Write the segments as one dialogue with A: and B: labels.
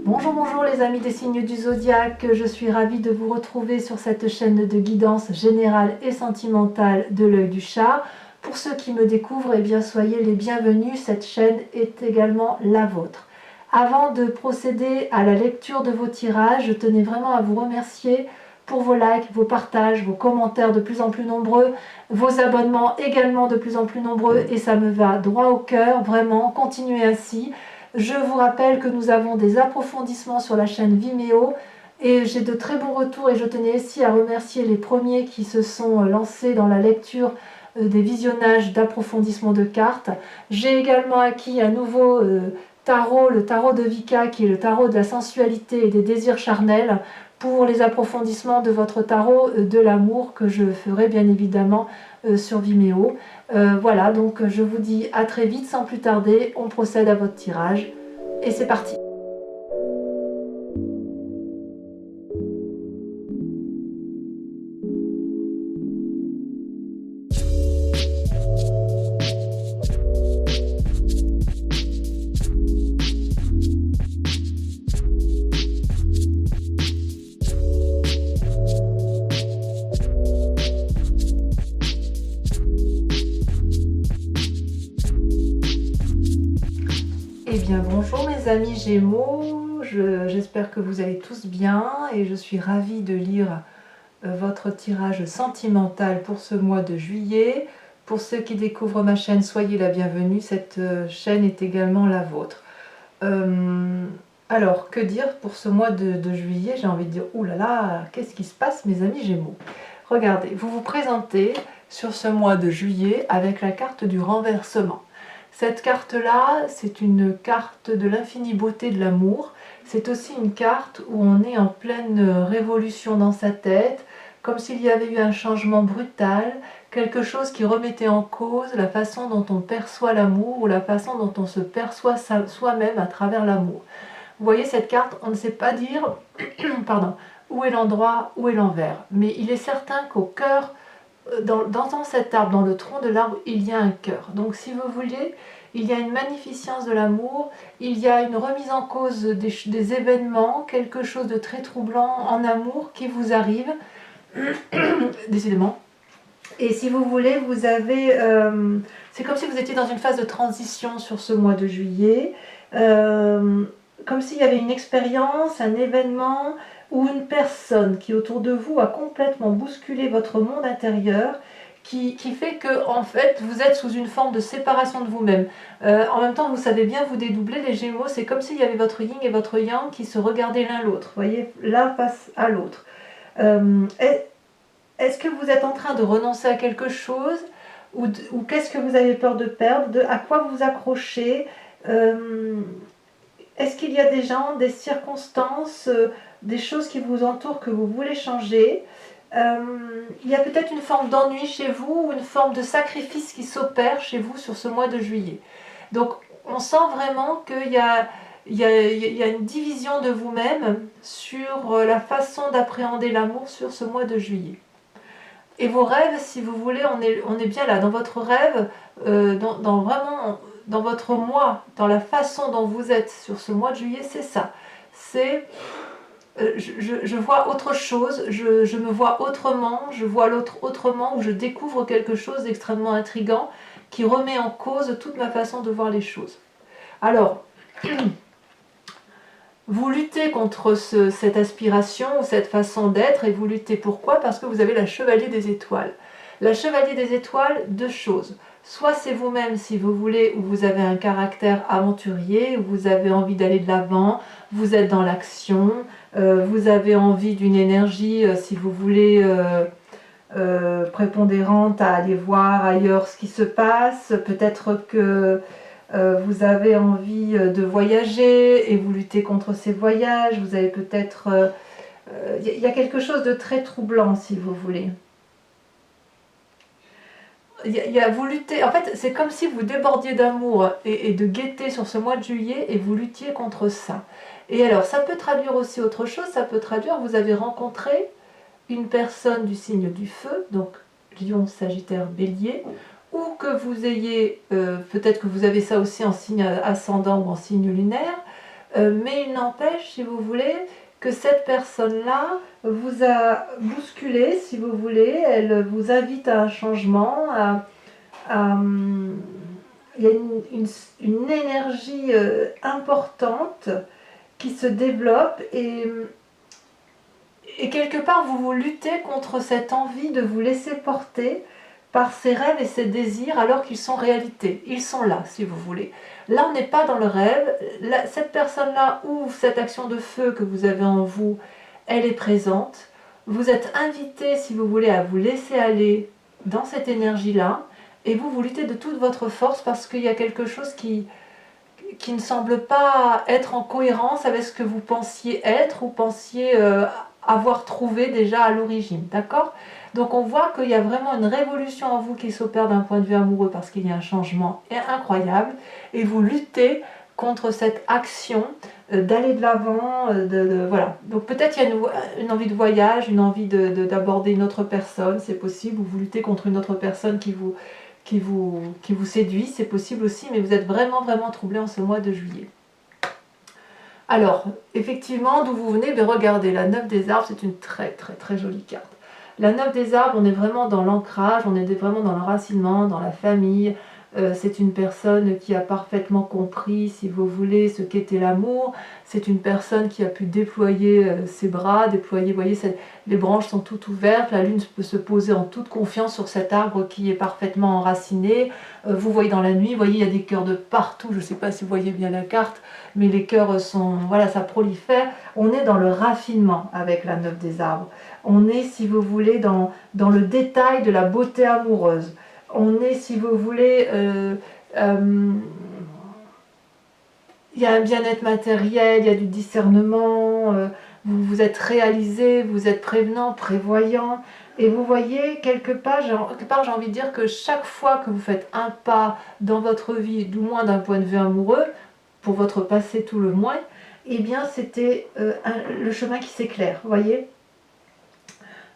A: Bonjour, bonjour les amis des signes du zodiaque, je suis ravie de vous retrouver sur cette chaîne de guidance générale et sentimentale de l'œil du chat. Pour ceux qui me découvrent, eh bien soyez les bienvenus, cette chaîne est également la vôtre. Avant de procéder à la lecture de vos tirages, je tenais vraiment à vous remercier pour vos likes, vos partages, vos commentaires de plus en plus nombreux, vos abonnements également de plus en plus nombreux et ça me va droit au cœur, vraiment, continuez ainsi. Je vous rappelle que nous avons des approfondissements sur la chaîne Vimeo et j'ai de très bons retours et je tenais ici à remercier les premiers qui se sont lancés dans la lecture des visionnages d'approfondissement de cartes. J'ai également acquis un nouveau tarot, le tarot de Vika qui est le tarot de la sensualité et des désirs charnels pour les approfondissements de votre tarot de l'amour que je ferai bien évidemment sur Vimeo. Voilà, donc je vous dis à très vite, sans plus tarder, on procède à votre tirage et c'est parti. Eh bien bonjour mes amis Gémeaux, j'espère que vous allez tous bien et je suis ravie de lire votre tirage sentimental pour ce mois de juillet. Pour ceux qui découvrent ma chaîne, soyez la bienvenue, cette chaîne est également la vôtre. Alors, que dire pour ce mois de juillet? J'ai envie de dire, oulala, qu'est-ce qui se passe mes amis Gémeaux? Regardez, vous vous présentez sur ce mois de juillet avec la carte du renversement. Cette carte-là, c'est une carte de l'infinie beauté de l'amour. C'est aussi une carte où on est en pleine révolution dans sa tête, comme s'il y avait eu un changement brutal, quelque chose qui remettait en cause la façon dont on perçoit l'amour ou la façon dont on se perçoit soi-même à travers l'amour. Vous voyez cette carte, on ne sait pas dire pardon, où est l'endroit, où est l'envers. Mais il est certain qu'au cœur, dans cet arbre, dans le tronc de l'arbre, il y a un cœur. Donc si vous voulez, il y a une magnificence de l'amour, il y a une remise en cause des événements, quelque chose de très troublant en amour qui vous arrive, décidément. Et si vous voulez, vous avez... c'est comme si vous étiez dans une phase de transition sur ce mois de juillet, comme s'il y avait une expérience, un événement ou une personne qui autour de vous a complètement bousculé votre monde intérieur, qui fait que en fait vous êtes sous une forme de séparation de vous-même. En même temps, vous savez bien vous dédoubler les Gémeaux, c'est comme s'il y avait votre yin et votre yang qui se regardaient l'un l'autre, voyez, l'un face à l'autre. Est-ce que vous êtes en train de renoncer à quelque chose ou qu'est-ce que vous avez peur de perdre, à quoi vous accrochez? Est-ce qu'il y a des gens, des circonstances, des choses qui vous entourent que vous voulez changer? Il y a peut-être une forme d'ennui chez vous ou une forme de sacrifice qui s'opère chez vous sur ce mois de juillet. Donc on sent vraiment qu'il y a une division de vous-même sur la façon d'appréhender l'amour sur ce mois de juillet. Et vos rêves, si vous voulez, on est bien là, dans votre rêve, vraiment dans votre moi, dans la façon dont vous êtes sur ce mois de juillet, c'est ça. C'est, je vois autre chose, je me vois autrement, je vois l'autre autrement, ou je découvre quelque chose d'extrêmement intriguant qui remet en cause toute ma façon de voir les choses. Alors, vous luttez contre cette aspiration ou cette façon d'être, et vous luttez pourquoi? Parce que vous avez la chevalier des étoiles. La chevalier des étoiles, deux choses. Soit c'est vous-même si vous voulez, où vous avez un caractère aventurier, où vous avez envie d'aller de l'avant, vous êtes dans l'action, vous avez envie d'une énergie, si vous voulez, prépondérante à aller voir ailleurs ce qui se passe. Peut-être que vous avez envie de voyager et vous luttez contre ces voyages. Vous avez peut-être... il y a quelque chose de très troublant si vous voulez. Vous luttez, en fait c'est comme si vous débordiez d'amour et de gaieté sur ce mois de juillet et vous luttiez contre ça. Et alors ça peut traduire aussi autre chose, ça peut traduire vous avez rencontré une personne du signe du feu, donc Lion, Sagittaire, Bélier, ou que vous ayez, peut-être que vous avez ça aussi en signe ascendant ou en signe lunaire, mais il n'empêche, si vous voulez, que cette personne-là vous a bousculé, si vous voulez, elle vous invite à un changement, il y a une énergie importante qui se développe et quelque part vous luttez contre cette envie de vous laisser porter par ces rêves et ces désirs alors qu'ils sont réalité. Ils sont là, si vous voulez. Là, on n'est pas dans le rêve. Là, cette personne-là ou cette action de feu que vous avez en vous, elle est présente. Vous êtes invité, si vous voulez, à vous laisser aller dans cette énergie-là et vous luttez de toute votre force parce qu'il y a quelque chose qui ne semble pas être en cohérence avec ce que vous pensiez être ou pensiez avoir trouvé déjà à l'origine, d'accord? Donc on voit qu'il y a vraiment une révolution en vous qui s'opère d'un point de vue amoureux parce qu'il y a un changement incroyable et vous luttez contre cette action d'aller de l'avant, voilà. Donc peut-être il y a une envie de voyage, une envie d'aborder une autre personne, c'est possible, ou vous luttez contre une autre personne qui vous séduit, c'est possible aussi, mais vous êtes vraiment troublé en ce mois de juillet. Alors, effectivement, d'où vous venez, regardez, la 9 des arbres, c'est une très jolie carte. La 9 des arbres, on est vraiment dans l'ancrage, on est vraiment dans l'enracinement, dans la famille. C'est une personne qui a parfaitement compris, si vous voulez, ce qu'était l'amour. C'est une personne qui a pu déployer ses bras, déployer, vous voyez, les branches sont toutes ouvertes, la lune peut se poser en toute confiance sur cet arbre qui est parfaitement enraciné. Vous voyez dans la nuit, vous voyez, il y a des cœurs de partout, je ne sais pas si vous voyez bien la carte, mais les cœurs sont, voilà, ça prolifère. On est dans le raffinement avec la 9 des arbres. On est, si vous voulez, dans le détail de la beauté amoureuse. On est, si vous voulez, il y a un bien-être matériel, il y a du discernement, vous êtes réalisé, vous êtes prévenant, prévoyant. Et vous voyez, quelque part, j'ai envie de dire que chaque fois que vous faites un pas dans votre vie, du moins d'un point de vue amoureux, pour votre passé tout le moins, eh bien c'était le chemin qui s'éclaire, vous voyez.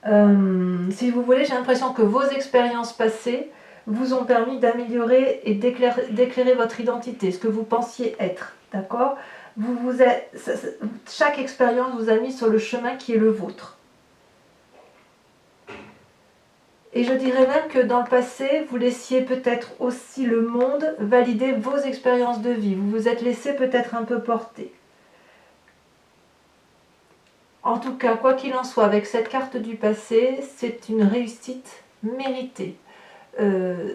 A: Si vous voulez, j'ai l'impression que vos expériences passées vous ont permis d'améliorer et d'éclairer votre identité, ce que vous pensiez être, d'accord? Chaque expérience vous a mis sur le chemin qui est le vôtre. Et je dirais même que dans le passé, vous laissiez peut-être aussi le monde valider vos expériences de vie. Vous vous êtes laissé peut-être un peu porter. En tout cas, quoi qu'il en soit, avec cette carte du passé, c'est une réussite méritée.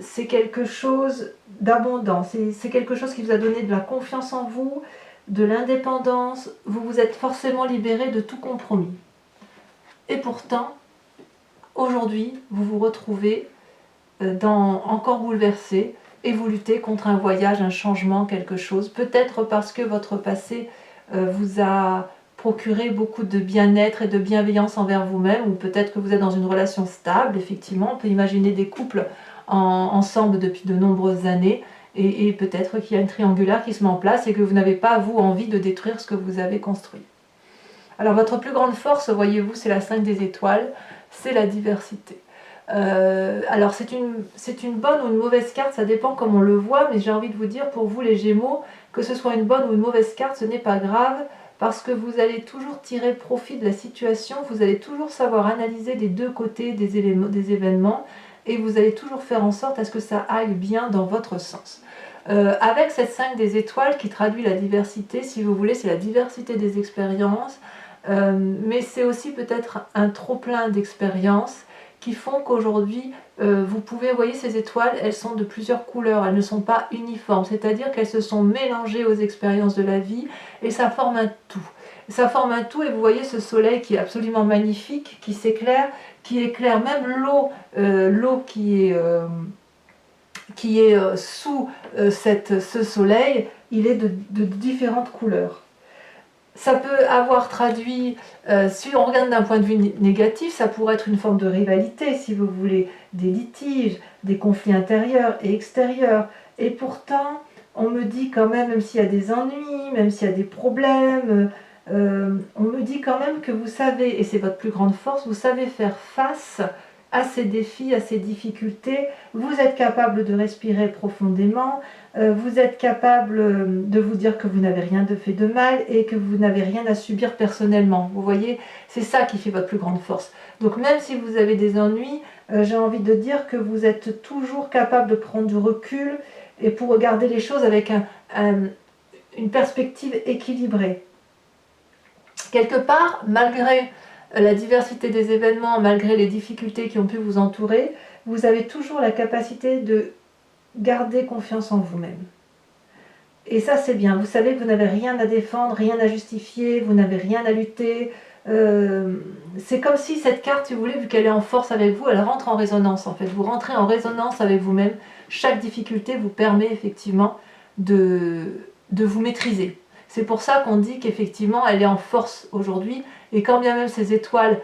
A: C'est quelque chose d'abondant, c'est quelque chose qui vous a donné de la confiance en vous, de l'indépendance, vous vous êtes forcément libéré de tout compromis. Et pourtant, aujourd'hui, vous vous retrouvez encore bouleversé et vous luttez contre un voyage, un changement, quelque chose, peut-être parce que votre passé vous a procuré beaucoup de bien-être et de bienveillance envers vous-même, ou peut-être que vous êtes dans une relation stable, effectivement, on peut imaginer des couples ensemble depuis de nombreuses années, et peut-être qu'il y a une triangulaire qui se met en place et que vous n'avez pas, vous, envie de détruire ce que vous avez construit. Alors votre plus grande force, voyez-vous, c'est la 5 des étoiles, c'est la diversité. Alors c'est une bonne ou une mauvaise carte, ça dépend comment on le voit, mais j'ai envie de vous dire, pour vous les Gémeaux, que ce soit une bonne ou une mauvaise carte, ce n'est pas grave, parce que vous allez toujours tirer profit de la situation, vous allez toujours savoir analyser des deux côtés des événements, et vous allez toujours faire en sorte à ce que ça aille bien dans votre sens. Avec cette 5 des étoiles qui traduit la diversité, si vous voulez, c'est la diversité des expériences, mais c'est aussi peut-être un trop-plein d'expériences qui font qu'aujourd'hui, vous pouvez, vous voyez ces étoiles, elles sont de plusieurs couleurs, elles ne sont pas uniformes, c'est-à-dire qu'elles se sont mélangées aux expériences de la vie et ça forme un tout. Ça forme un tout et vous voyez ce soleil qui est absolument magnifique, qui s'éclaire, qui éclaire même l'eau qui est sous ce soleil, il est de différentes couleurs. Ça peut avoir traduit, si on regarde d'un point de vue négatif, ça pourrait être une forme de rivalité, si vous voulez, des litiges, des conflits intérieurs et extérieurs. Et pourtant, on me dit quand même s'il y a des ennuis, même s'il y a des problèmes, on me dit quand même que vous savez, et c'est votre plus grande force, vous savez faire face à ces défis, à ces difficultés. Vous êtes capable de respirer profondément, vous êtes capable de vous dire que vous n'avez rien de fait de mal et que vous n'avez rien à subir personnellement. Vous voyez, c'est ça qui fait votre plus grande force. Donc même si vous avez des ennuis, j'ai envie de dire que vous êtes toujours capable de prendre du recul et pour regarder les choses avec une perspective équilibrée. Quelque part, malgré la diversité des événements, malgré les difficultés qui ont pu vous entourer, vous avez toujours la capacité de garder confiance en vous-même. Et ça, c'est bien. Vous savez que vous n'avez rien à défendre, rien à justifier, vous n'avez rien à lutter. C'est comme si cette carte, si vous voulez, vu qu'elle est en force avec vous, elle rentre en résonance en fait. Vous rentrez en résonance avec vous-même. Chaque difficulté vous permet effectivement de vous maîtriser. C'est pour ça qu'on dit qu'effectivement, elle est en force aujourd'hui. Et quand bien même ces étoiles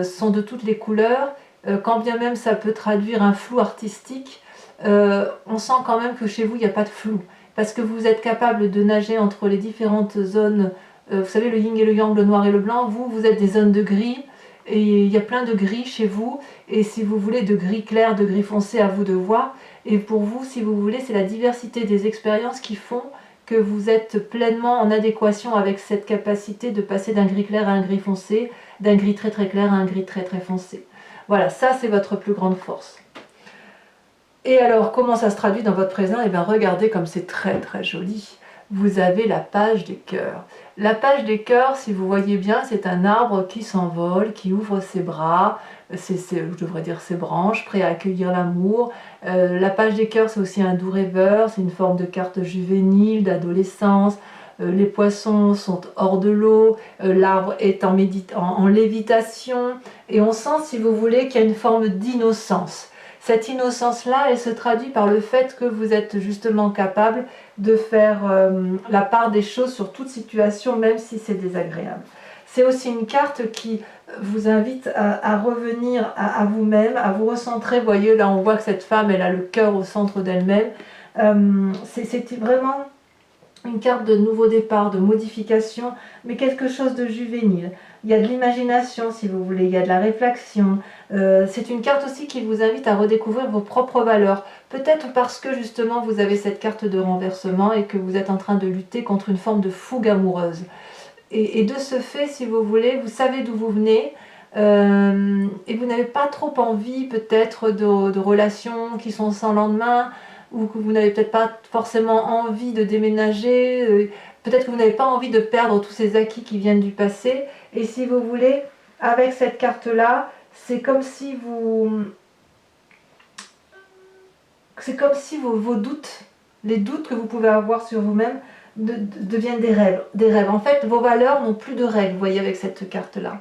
A: sont de toutes les couleurs, quand bien même ça peut traduire un flou artistique, on sent quand même que chez vous, il n'y a pas de flou. Parce que vous êtes capable de nager entre les différentes zones. Vous savez, le yin et le yang, le noir et le blanc. Vous êtes des zones de gris. Et il y a plein de gris chez vous. Et si vous voulez de gris clair, de gris foncé, à vous de voir. Et pour vous, si vous voulez, c'est la diversité des expériences qui font que vous êtes pleinement en adéquation avec cette capacité de passer d'un gris clair à un gris foncé, d'un gris très très clair à un gris très très foncé. Voilà, ça c'est votre plus grande force. Et alors, comment ça se traduit dans votre présent? Eh bien, regardez comme c'est très très joli. Vous avez la page des cœurs. La page des cœurs, si vous voyez bien, c'est un arbre qui s'envole, qui ouvre ses bras, je devrais dire ses branches, prêt à accueillir l'amour. La page des cœurs, c'est aussi un doux rêveur, c'est une forme de carte juvénile, d'adolescence. Les poissons sont hors de l'eau, l'arbre est en lévitation, et on sent, si vous voulez, qu'il y a une forme d'innocence. Cette innocence-là, elle se traduit par le fait que vous êtes justement capable de faire la part des choses sur toute situation, même si c'est désagréable. C'est aussi une carte qui vous invite à revenir à vous-même, à vous recentrer. Vous voyez, là on voit que cette femme, elle a le cœur au centre d'elle-même. C'est vraiment une carte de nouveau départ, de modification, mais quelque chose de juvénile. Il y a de l'imagination, si vous voulez, il y a de la réflexion. C'est une carte aussi qui vous invite à redécouvrir vos propres valeurs. Peut-être parce que justement vous avez cette carte de renversement et que vous êtes en train de lutter contre une forme de fougue amoureuse. Et de ce fait, si vous voulez, vous savez d'où vous venez, et vous n'avez pas trop envie peut-être de relations qui sont sans lendemain, ou que vous n'avez peut-être pas forcément envie de déménager, peut-être que vous n'avez pas envie de perdre tous ces acquis qui viennent du passé. Et si vous voulez, avec cette carte-là, c'est comme si vos doutes, les doutes que vous pouvez avoir sur vous-même, deviennent des rêves. Des rêves. En fait, vos valeurs n'ont plus de règles, vous voyez, avec cette carte-là.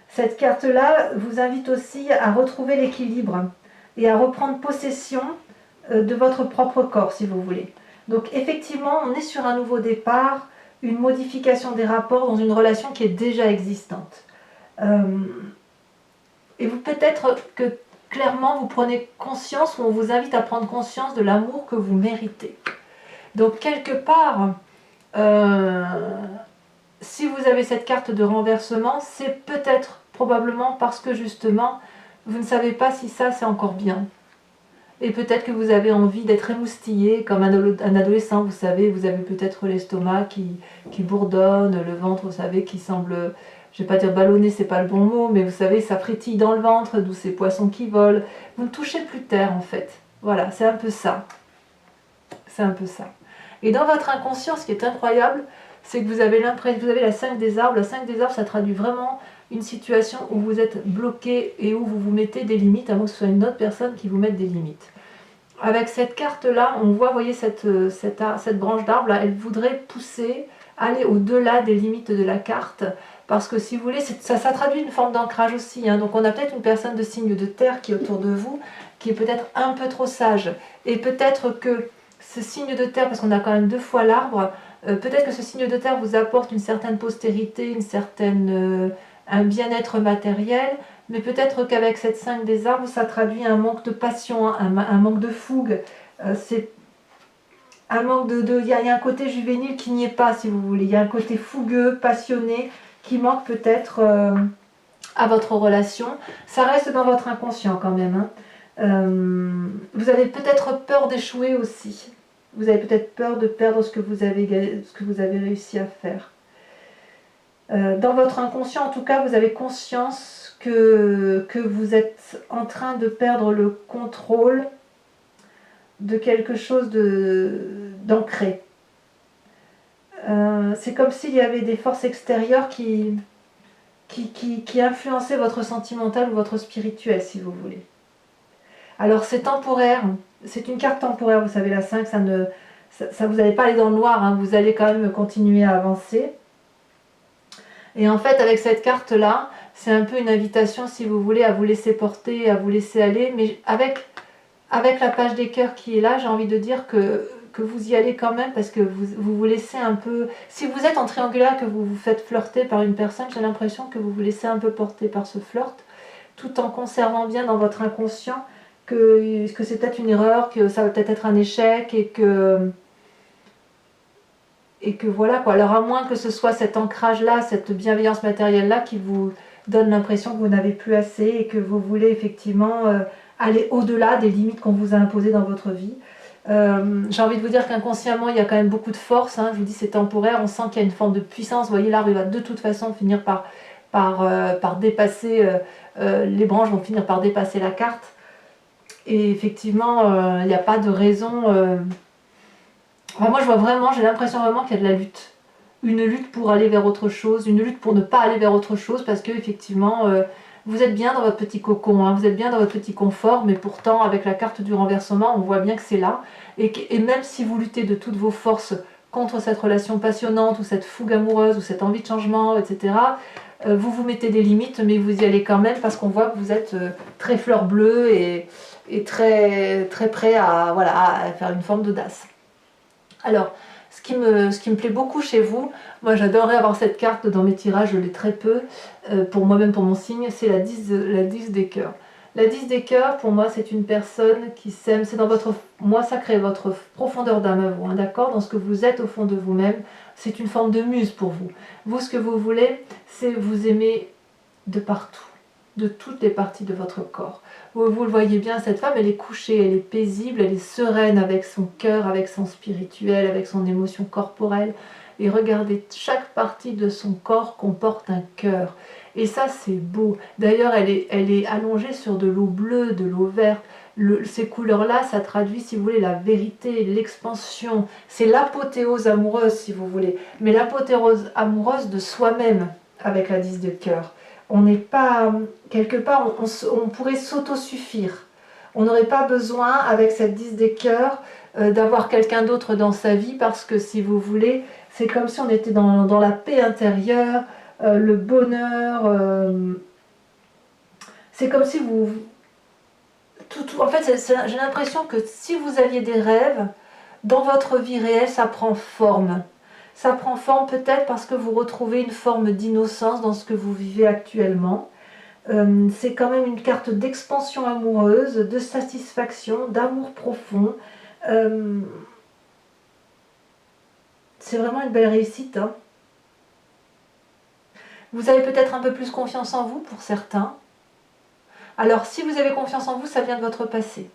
A: Cette carte-là vous invite aussi à retrouver l'équilibre et à reprendre possession de votre propre corps, si vous voulez. Donc effectivement, on est sur un nouveau départ, une modification des rapports dans une relation qui est déjà existante. Et vous peut-être que clairement vous prenez conscience, ou on vous invite à prendre conscience de l'amour que vous méritez. Donc quelque part, si vous avez cette carte de renversement, c'est peut-être probablement parce que justement, vous ne savez pas si ça c'est encore bien. Et peut-être que vous avez envie d'être émoustillé comme un adolescent, vous savez, vous avez peut-être l'estomac qui bourdonne, le ventre, vous savez, qui semble, je ne vais pas dire ballonné, c'est pas le bon mot, mais vous savez, ça frétille dans le ventre, d'où ces poissons qui volent. Vous ne touchez plus terre en fait. Voilà, c'est un peu ça. C'est un peu ça. Et dans votre inconscient, ce qui est incroyable, c'est que vous avez l'impression, vous avez la 5 des arbres. La 5 des arbres, ça traduit vraiment une situation où vous êtes bloqué et où vous vous mettez des limites, à moins que ce soit une autre personne qui vous mette des limites. Avec cette carte-là, on voit, vous voyez, cette branche d'arbre-là, elle voudrait pousser, aller au-delà des limites de la carte, parce que si vous voulez, ça traduit une forme d'ancrage aussi. Hein. Donc on a peut-être une personne de signe de terre qui est autour de vous, qui est peut-être un peu trop sage. Et peut-être que ce signe de terre, parce qu'on a quand même 2 fois l'arbre, peut-être que ce signe de terre vous apporte une certaine postérité, un bien-être matériel, mais peut-être qu'avec cette 5 des arbres, ça traduit un manque de passion, un manque de fougue. C'est un manque il y a un côté juvénile qui n'y est pas, si vous voulez. Il y a un côté fougueux, passionné, qui manque peut-être à votre relation. Ça reste dans votre inconscient quand même, hein. Vous avez peut-être peur d'échouer aussi. Vous avez peut-être peur de perdre ce que vous avez réussi à faire. Dans votre inconscient, en tout cas, vous avez conscience que vous êtes en train de perdre le contrôle de quelque chose d'ancré. C'est comme s'il y avait des forces extérieures qui influençaient votre sentimental ou votre spirituel, si vous voulez. Alors c'est temporaire, c'est une carte temporaire, vous savez, la 5, vous n'allez pas aller dans le noir, hein, vous allez quand même continuer à avancer. Et en fait, avec cette carte-là, c'est un peu une invitation, si vous voulez, à vous laisser porter, à vous laisser aller, mais avec la page des cœurs qui est là, j'ai envie de dire que vous y allez quand même, parce que vous laissez un peu... Si vous êtes en triangulaire, que vous vous faites flirter par une personne, j'ai l'impression que vous vous laissez un peu porter par ce flirt, tout en conservant bien dans votre inconscient que c'est peut-être une erreur, que ça va peut-être être un échec, et que voilà quoi. Alors à moins que ce soit cet ancrage-là, cette bienveillance matérielle-là qui vous donne l'impression que vous n'avez plus assez et que vous voulez effectivement aller au-delà des limites qu'on vous a imposées dans votre vie. J'ai envie de vous dire qu'inconsciemment il y a quand même beaucoup de force, hein. Je vous dis c'est temporaire, on sent qu'il y a une forme de puissance. Vous voyez, l'arbre il va de toute façon finir par dépasser, les branches vont finir par dépasser la carte. Et effectivement, il n'y a pas de raison... Enfin, moi je vois vraiment, j'ai l'impression vraiment qu'il y a de la lutte. Une lutte pour aller vers autre chose, une lutte pour ne pas aller vers autre chose, parce que effectivement, vous êtes bien dans votre petit cocon, hein, vous êtes bien dans votre petit confort, mais pourtant avec la carte du renversement, on voit bien que c'est là. Et même si vous luttez de toutes vos forces contre cette relation passionnante, ou cette fougue amoureuse, ou cette envie de changement, etc., vous vous mettez des limites, mais vous y allez quand même, parce qu'on voit que vous êtes très fleur bleue et très, très prêt à, voilà, à faire une forme d'audace. Alors, ce qui me plaît beaucoup chez vous, moi j'adorerais avoir cette carte dans mes tirages, je l'ai très peu, pour moi-même, pour mon signe, c'est la 10 des cœurs. La 10 des cœurs, pour moi, c'est une personne qui s'aime, c'est dans votre moi sacré, votre profondeur d'âme à vous, hein, d'accord, dans ce que vous êtes au fond de vous-même, c'est une forme de muse pour vous. Vous, ce que vous voulez, c'est vous aimer de partout, de toutes les parties de votre corps. Vous le voyez bien, cette femme, elle est couchée, elle est paisible, elle est sereine avec son cœur, avec son spirituel, avec son émotion corporelle. Et regardez, chaque partie de son corps comporte un cœur. Et ça, c'est beau. D'ailleurs, elle est allongée sur de l'eau bleue, de l'eau verte. Ces couleurs-là, ça traduit, si vous voulez, la vérité, l'expansion. C'est l'apothéose amoureuse, si vous voulez. Mais l'apothéose amoureuse de soi-même, avec la 10 de cœur. On n'est pas, quelque part, on pourrait s'autosuffire. On n'aurait pas besoin, avec cette 10 des cœurs, d'avoir quelqu'un d'autre dans sa vie, parce que si vous voulez, c'est comme si on était dans la paix intérieure, le bonheur. C'est comme si vous... en fait, j'ai l'impression que si vous aviez des rêves, dans votre vie réelle, ça prend forme. Ça prend forme peut-être parce que vous retrouvez une forme d'innocence dans ce que vous vivez actuellement. C'est quand même une carte d'expansion amoureuse, de satisfaction, d'amour profond. C'est vraiment une belle réussite, hein. Vous avez peut-être un peu plus confiance en vous pour certains. Alors si vous avez confiance en vous, ça vient de votre passé.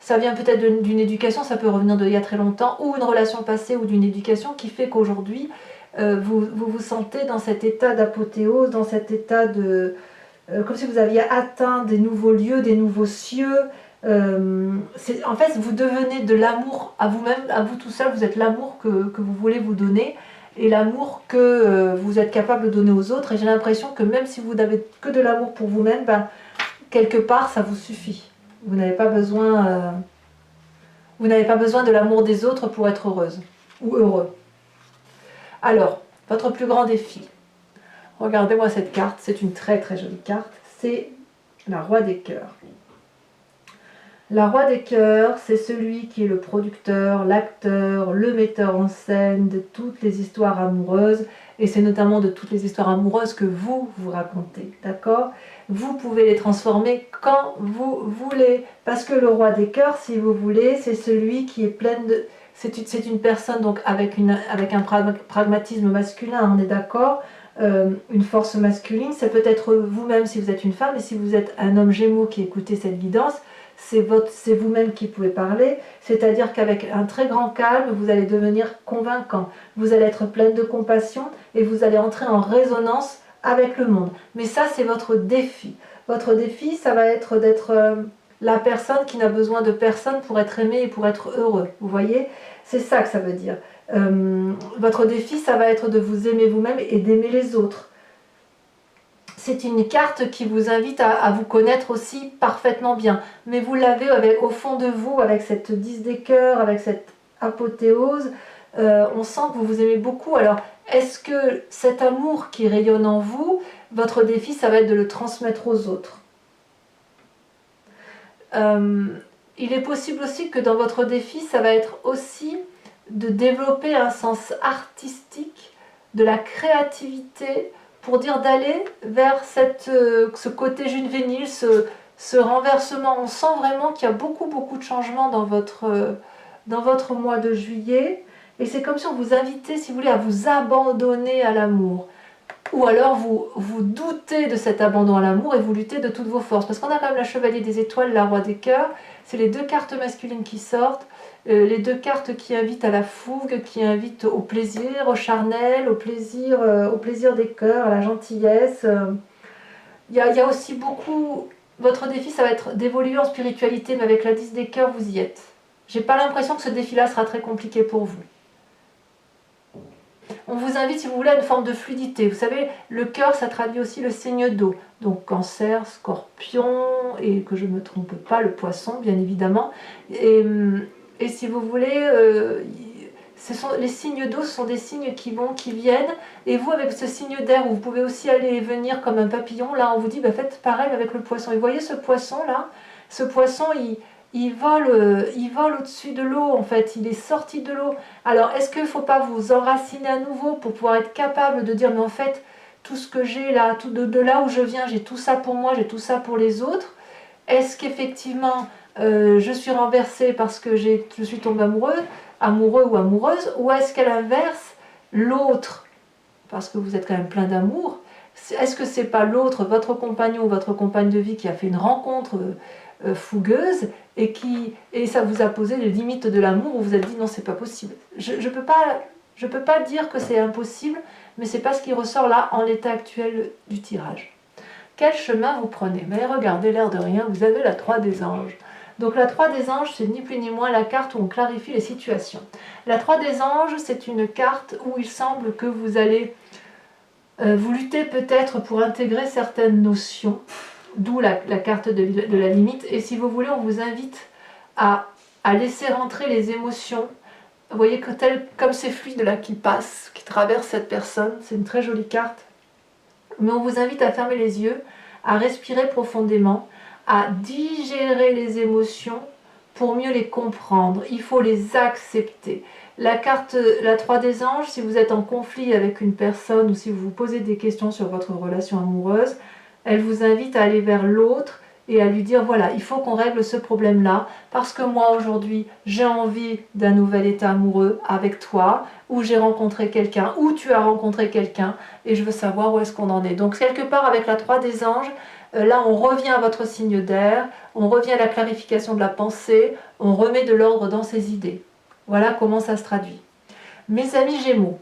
A: Ça vient peut-être d'une éducation, ça peut revenir d'il y a très longtemps, ou une relation passée ou d'une éducation qui fait qu'aujourd'hui, vous sentez dans cet état d'apothéose, dans cet état de... comme si vous aviez atteint des nouveaux lieux, des nouveaux cieux. En fait, vous devenez de l'amour à vous-même, à vous tout seul, vous êtes l'amour que vous voulez vous donner, et l'amour que vous êtes capable de donner aux autres. Et j'ai l'impression que même si vous n'avez que de l'amour pour vous-même, quelque part, ça vous suffit. Vous n'avez pas besoin de l'amour des autres pour être heureuse ou heureux. Alors, votre plus grand défi. Regardez-moi cette carte, c'est une très très jolie carte. C'est la Roi des cœurs. La Roi des cœurs, c'est celui qui est le producteur, l'acteur, le metteur en scène de toutes les histoires amoureuses. Et c'est notamment de toutes les histoires amoureuses que vous racontez, d'accord? Vous pouvez les transformer quand vous voulez. Parce que le Roi des cœurs, si vous voulez, c'est celui qui est plein de... C'est une personne donc avec un pragmatisme masculin, on est d'accord, une force masculine. Ça peut être vous-même si vous êtes une femme, et si vous êtes un homme Gémeaux qui écoutez cette guidance, c'est vous-même qui pouvez parler, c'est-à-dire qu'avec un très grand calme, vous allez devenir convaincant, vous allez être pleine de compassion et vous allez entrer en résonance avec le monde. Mais ça, c'est votre défi. Votre défi, ça va être d'être la personne qui n'a besoin de personne pour être aimé et pour être heureux. Vous voyez? C'est ça que ça veut dire. Votre défi, ça va être de vous aimer vous-même et d'aimer les autres. C'est une carte qui vous invite à vous connaître aussi parfaitement bien. Mais vous l'avez au fond de vous, avec cette 10 des cœurs, avec cette apothéose. On sent que vous vous aimez beaucoup. Alors, est-ce que cet amour qui rayonne en vous, votre défi, ça va être de le transmettre aux autres? Il est possible aussi que dans votre défi, ça va être aussi de développer un sens artistique, de la créativité, pour dire d'aller vers ce côté juvénile, ce renversement. On sent vraiment qu'il y a beaucoup de changements dans votre mois de juillet, et c'est comme si on vous invitait, si vous voulez, à vous abandonner à l'amour. Ou alors vous doutez de cet abandon à l'amour et vous luttez de toutes vos forces. Parce qu'on a quand même la Chevalier des Étoiles, la Roi des Cœurs. C'est les deux cartes masculines qui sortent. Les deux cartes qui invitent à la fougue, qui invitent au plaisir, au charnel, au plaisir des cœurs, à la gentillesse. Il y a aussi beaucoup... Votre défi, ça va être d'évoluer en spiritualité, mais avec la 10 des cœurs, vous y êtes. J'ai pas l'impression que ce défi-là sera très compliqué pour vous. On vous invite, si vous voulez, à une forme de fluidité. Vous savez, le cœur, ça traduit aussi le signe d'eau. Donc Cancer, Scorpion, et que je ne me trompe pas, le Poisson, bien évidemment. Et si vous voulez, les signes d'eau, ce sont des signes qui vont, qui viennent. Et vous, avec ce signe d'air, vous pouvez aussi aller et venir comme un papillon. Là, on vous dit, bah, faites pareil avec le Poisson. Et vous voyez ce Poisson-là, ce Poisson, il vole au-dessus de l'eau, en fait, il est sorti de l'eau. Alors, est-ce qu'il ne faut pas vous enraciner à nouveau pour pouvoir être capable de dire, mais en fait, tout ce que j'ai là, de là où je viens, j'ai tout ça pour moi, j'ai tout ça pour les autres. Est-ce qu'effectivement, je suis renversée parce que je suis tombée amoureux ou amoureuse, ou est-ce qu'à l'inverse, l'autre, parce que vous êtes quand même plein d'amour, est-ce que c'est pas l'autre, votre compagnon ou votre compagne de vie qui a fait une rencontre fougueuse et ça vous a posé les limites de l'amour où vous vous êtes dit non, c'est pas possible. Je peux pas dire que c'est impossible, mais c'est pas ce qui ressort là en l'état actuel du tirage. Quel chemin vous prenez? Mais regardez, l'air de rien, vous avez la 3 des anges. Donc la 3 des anges, c'est ni plus ni moins la carte où on clarifie les situations. La 3 des anges, c'est une carte où il semble que vous allez vous lutter peut-être pour intégrer certaines notions, d'où la carte de la limite. Et si vous voulez, on vous invite à laisser rentrer les émotions. Vous voyez que comme ces fluides là qui passent, qui traversent cette personne, c'est une très jolie carte. Mais on vous invite à fermer les yeux, à respirer profondément, à digérer les émotions pour mieux les comprendre. Il faut les accepter. La 3 des anges, si vous êtes en conflit avec une personne ou si vous vous posez des questions sur votre relation amoureuse, elle vous invite à aller vers l'autre et à lui dire voilà, il faut qu'on règle ce problème-là parce que moi aujourd'hui j'ai envie d'un nouvel état amoureux avec toi, ou j'ai rencontré quelqu'un, ou tu as rencontré quelqu'un et je veux savoir où est-ce qu'on en est. Donc quelque part avec la 3 des anges, là on revient à votre signe d'air, on revient à la clarification de la pensée, on remet de l'ordre dans ses idées. Voilà comment ça se traduit. Mes amis Gémeaux,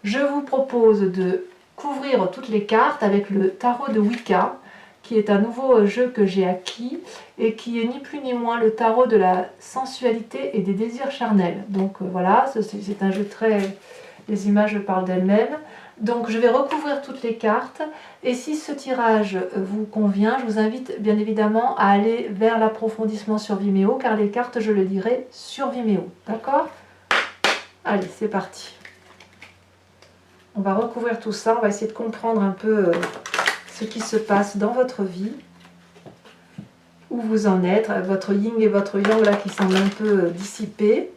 A: je vous propose de couvrir toutes les cartes avec le tarot de Wicca, qui est un nouveau jeu que j'ai acquis et qui est ni plus ni moins le tarot de la sensualité et des désirs charnels. Donc voilà, c'est un jeu très... Les images parlent d'elles-mêmes. Donc je vais recouvrir toutes les cartes et si ce tirage vous convient, je vous invite bien évidemment à aller vers l'approfondissement sur Vimeo car les cartes je les lirai sur Vimeo. D'accord? Allez, c'est parti. On va recouvrir tout ça, on va essayer de comprendre un peu ce qui se passe dans votre vie, où vous en êtes, votre yin et votre yang là qui semblent un peu dissipés.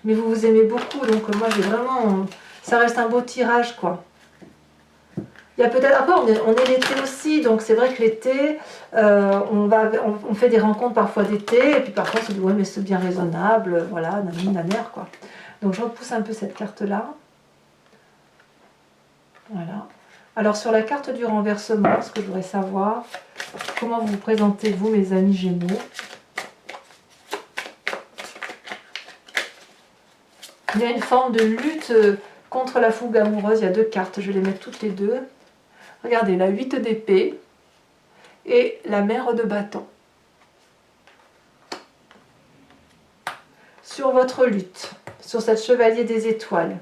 A: Mais vous vous aimez beaucoup, donc moi j'ai vraiment... Ça reste un beau tirage quoi. Il y a peut-être... Après on est l'été aussi, donc c'est vrai que l'été, on fait des rencontres parfois d'été, et puis parfois on se dit ouais mais c'est bien raisonnable, voilà, nanani, nanère quoi. Donc je repousse un peu cette carte là. Voilà. Alors sur la carte du renversement, ce que je voudrais savoir, comment vous vous présentez vous, mes amis Gémeaux? Il y a une forme de lutte contre la fougue amoureuse. Il y a deux cartes, je vais les mettre toutes les deux. Regardez, la 8 d'épée et la mère de bâton. Sur votre lutte, sur cette chevalier des étoiles.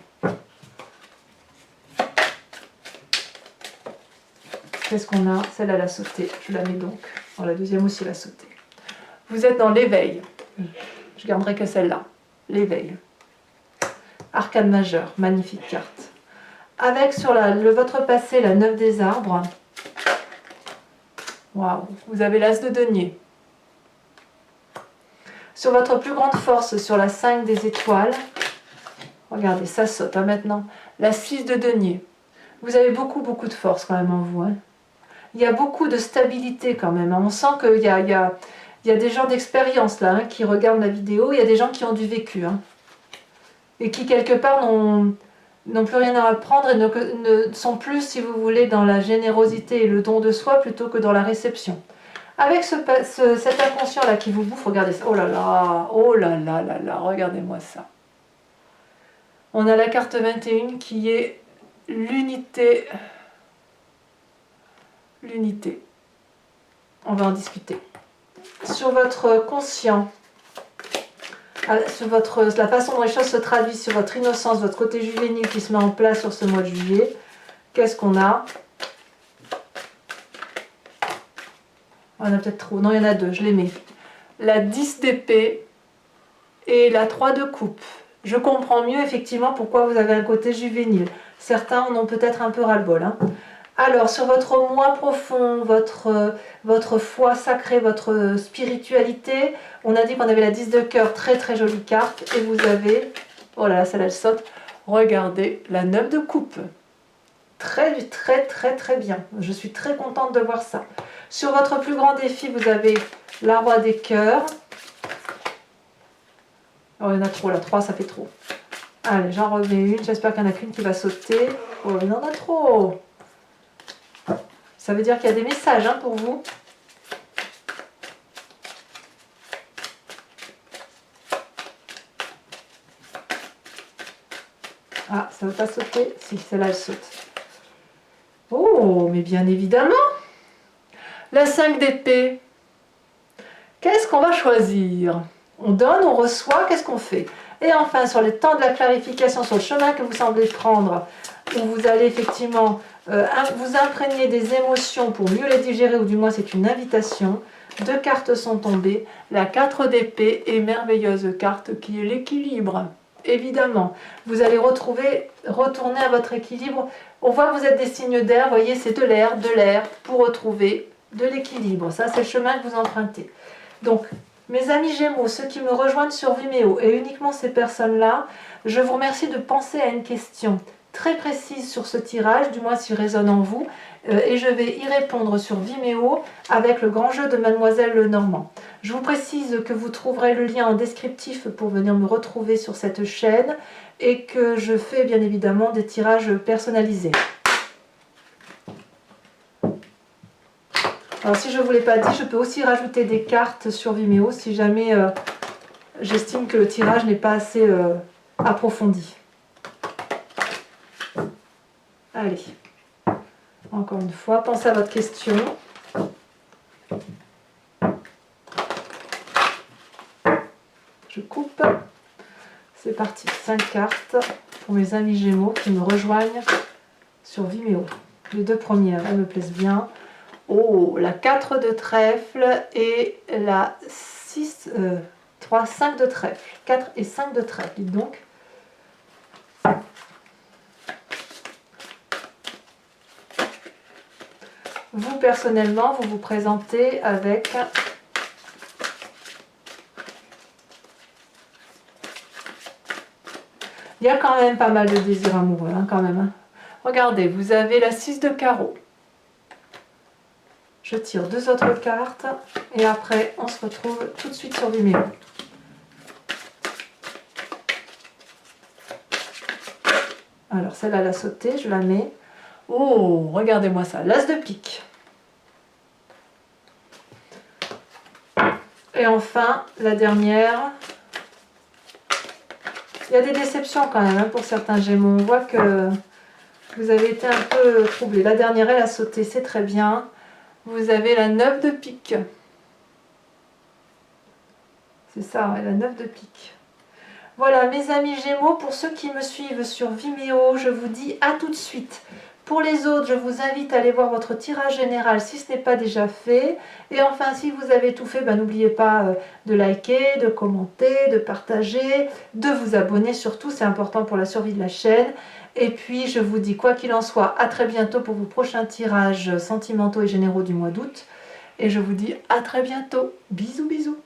A: Qu'est-ce qu'on a? Celle-là, elle a sauté. Je la mets donc. Oh, la deuxième aussi, elle a sauté. Vous êtes dans l'éveil. Je garderai que celle-là. L'éveil. Arcane majeur. Magnifique carte. Avec sur votre passé, la 9 des arbres. Waouh. Vous avez l'as de denier. Sur votre plus grande force, sur la 5 des étoiles. Regardez, ça saute maintenant. La 6 de denier. Vous avez beaucoup de force quand même en vous. Hein. Il y a beaucoup de stabilité quand même. On sent qu'il y a des gens d'expérience là qui regardent la vidéo. Il y a des gens qui ont du vécu. Hein, et qui quelque part n'ont plus rien à apprendre et ne sont plus, si vous voulez, dans la générosité et le don de soi plutôt que dans la réception. Avec cet inconscient là qui vous bouffe, regardez ça. Oh là là, regardez-moi ça. On a la carte 21 qui est l'unité. L'unité. On va en discuter. Sur votre conscient, sur la façon dont les choses se traduisent, sur votre innocence, votre côté juvénile qui se met en place sur ce mois de juillet, qu'est-ce qu'on a? On a peut-être trop. Non, il y en a deux, je les mets. La 10 d'épée et la 3 de coupe. Je comprends mieux effectivement pourquoi vous avez un côté juvénile. Certains en ont peut-être un peu ras-le-bol. Hein. Alors, sur votre moi profond, votre foi sacrée, votre spiritualité, on a dit qu'on avait la 10 de cœur, très très jolie carte. Et vous avez, oh là là, celle-là elle saute, regardez, la 9 de coupe. Très très bien. Je suis très contente de voir ça. Sur votre plus grand défi, vous avez la roi des cœurs. Oh, il y en a trop, là, 3 ça fait trop. Allez, j'en remets une, j'espère qu'il n'y en a qu'une qui va sauter. Oh, il y en a trop. Ça veut dire qu'il y a des messages hein, pour vous. Ah, ça ne veut pas sauter? Si, celle-là, elle saute. Oh, mais bien évidemment. La 5 d'épée. Qu'est-ce qu'on va choisir? On donne, on reçoit, qu'est-ce qu'on fait? Et enfin, sur le temps de la clarification, sur le chemin que vous semblez prendre, où vous allez effectivement vous imprégner des émotions pour mieux les digérer, ou du moins c'est une invitation. 2 cartes sont tombées, la 4 d'épée et merveilleuse carte qui est l'équilibre. Évidemment, vous allez retourner à votre équilibre. On voit que vous êtes des signes d'air, vous voyez, c'est de l'air, pour retrouver de l'équilibre. Ça, c'est le chemin que vous empruntez. Donc, mes amis Gémeaux, ceux qui me rejoignent sur Vimeo, et uniquement ces personnes-là, je vous remercie de penser à une question très précise sur ce tirage, du moins s'il résonne en vous, et je vais y répondre sur Vimeo avec le grand jeu de Mademoiselle Lenormand. Je vous précise que vous trouverez le lien en descriptif pour venir me retrouver sur cette chaîne et que je fais bien évidemment des tirages personnalisés. Alors si je ne vous l'ai pas dit, je peux aussi rajouter des cartes sur Vimeo si jamais j'estime que le tirage n'est pas assez approfondi. Allez, encore une fois, pensez à votre question. Je coupe. C'est parti, 5 cartes pour mes amis Gémeaux qui me rejoignent sur Vimeo. Les 2 premières, elles me plaisent bien. Oh, la 4 de trèfle et la 5 de trèfle. 4 et 5 de trèfle, dites donc. Vous, personnellement, vous vous présentez avec il y a quand même pas mal de désirs amoureux, hein, quand même. Hein. Regardez, vous avez la 6 de carreau. Je tire 2 autres cartes et après, on se retrouve tout de suite sur Vimeo. Alors, celle-là, elle a sauté, je la mets. Oh, regardez-moi ça, l'as de pique. Et enfin, la dernière. Il y a des déceptions quand même hein, pour certains Gémeaux. On voit que vous avez été un peu troublés. La dernière, elle a sauté, c'est très bien. Vous avez la 9 de pique. C'est ça, ouais, la 9 de pique. Voilà, mes amis Gémeaux, pour ceux qui me suivent sur Vimeo, je vous dis à tout de suite. Pour les autres, je vous invite à aller voir votre tirage général si ce n'est pas déjà fait. Et enfin, si vous avez tout fait, n'oubliez pas de liker, de commenter, de partager, de vous abonner surtout, c'est important pour la survie de la chaîne. Et puis, je vous dis quoi qu'il en soit, à très bientôt pour vos prochains tirages sentimentaux et généraux du mois d'août. Et je vous dis à très bientôt. Bisous, bisous.